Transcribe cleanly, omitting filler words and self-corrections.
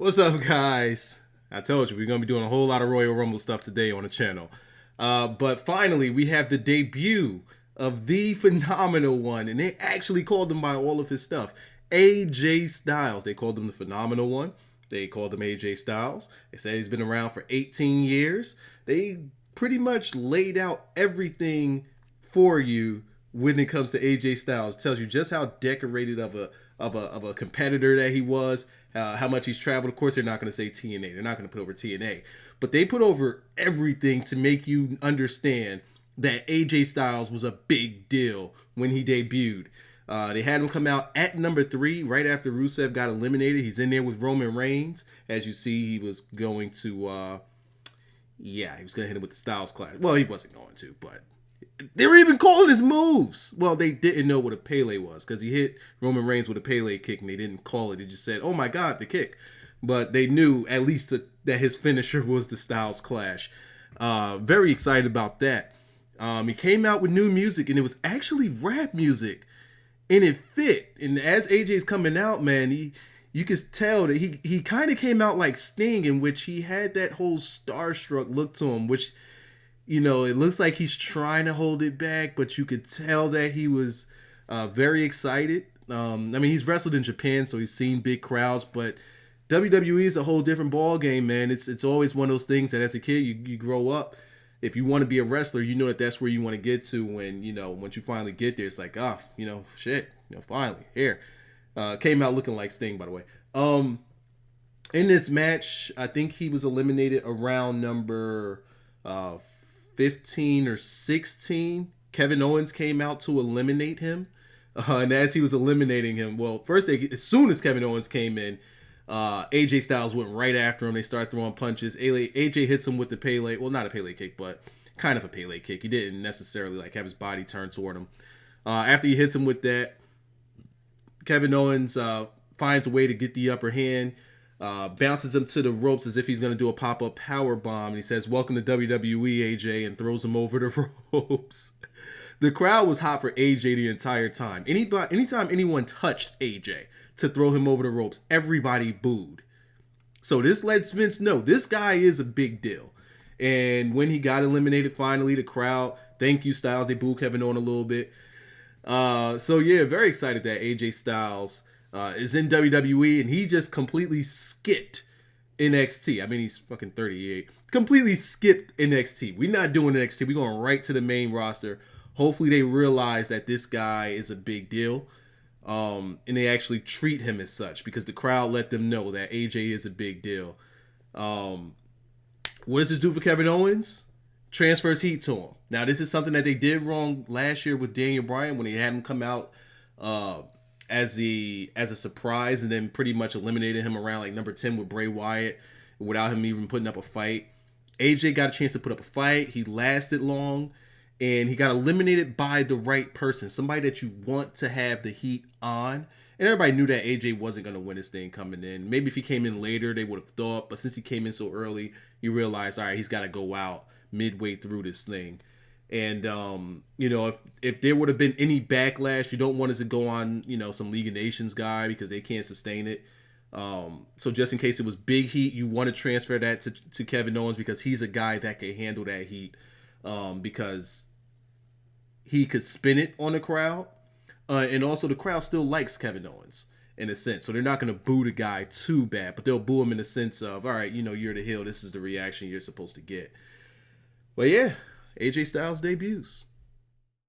What's up, guys? I told you we're gonna be doing a whole lot of Royal Rumble stuff today on the channel. But finally, we have the debut of the phenomenal one, and they actually called him by all of his stuff. AJ Styles. They called him the phenomenal one. They called him AJ Styles. They said he's been around for 18 years. They pretty much laid out everything for you when it comes to AJ Styles. It tells you just how decorated of a competitor that he was, how much he's traveled. Of course, they're not going to say TNA. They're not going to put over TNA, but they put over everything to make you understand that AJ Styles was a big deal when he debuted. They had him come out at number 3 right after Rusev got eliminated. He's in there with Roman Reigns. As you see, he was going to, he was going to hit him with the Styles Clash. Well, he wasn't going to, but they were even calling his moves. Well, they didn't know what a Pele was because he hit Roman Reigns with a Pele kick and they didn't call it. They just said, oh my God, the kick. But they knew at least that his finisher was the Styles Clash. Very excited about that. He came out with new music and it was actually rap music and it fit. And as AJ's coming out, man, you could tell that he kind of came out like Sting, in which he had that whole starstruck look to him, which, it looks like he's trying to hold it back, but you could tell that he was very excited. He's wrestled in Japan, so he's seen big crowds, but WWE is a whole different ball game, man. It's always one of those things that as a kid, you grow up. If you want to be a wrestler, you know that's where you want to get to when, once you finally get there, it's like, finally, here. Came out looking like Sting, by the way. In this match, I think he was eliminated around number 15 or 16. Kevin Owens came out to eliminate him. And as he was eliminating him, first, as soon as Kevin Owens came in, AJ Styles went right after him. They started throwing punches. AJ hits him with the Pele. Well, not a Pele kick, but kind of a Pele kick. He didn't necessarily have his body turned toward him. After he hits him with that, Kevin Owens finds a way to get the upper hand. Bounces him to the ropes as if he's going to do a pop-up power bomb. And he says, welcome to WWE, AJ, and throws him over the ropes. The crowd was hot for AJ the entire time. Anytime anyone touched AJ to throw him over the ropes, everybody booed. So this lets Vince know this guy is a big deal. And when he got eliminated finally, the crowd, thank you, Styles, they booed Kevin Owens a little bit. Very excited that AJ Styles is in WWE, and he just completely skipped NXT. He's fucking 38. Completely skipped NXT. We're not doing NXT. We're going right to the main roster. Hopefully they realize that this guy is a big deal, and they actually treat him as such, because the crowd let them know that AJ is a big deal. What does this do for Kevin Owens? Transfers heat to him. Now, this is something that they did wrong last year with Daniel Bryan when they had him come out as a surprise and then pretty much eliminated him around like number 10 with Bray Wyatt without him even putting up a fight. AJ got a chance to put up a fight. He lasted long and he got eliminated by the right person, somebody that you want to have the heat on. And everybody knew that AJ wasn't going to win this thing coming in. Maybe if he came in later, they would have thought. But since he came in so early, you realize, all right, he's got to go out midway through this thing. And, if there would have been any backlash, you don't want us to go on, some League of Nations guy because they can't sustain it. So just in case it was big heat, you want to transfer that to Kevin Owens because he's a guy that can handle that heat because he could spin it on the crowd. And also the crowd still likes Kevin Owens in a sense. So they're not going to boo the guy too bad, but they'll boo him in the sense of, all right, you're the heel. This is the reaction you're supposed to get. But yeah, AJ Styles debuts.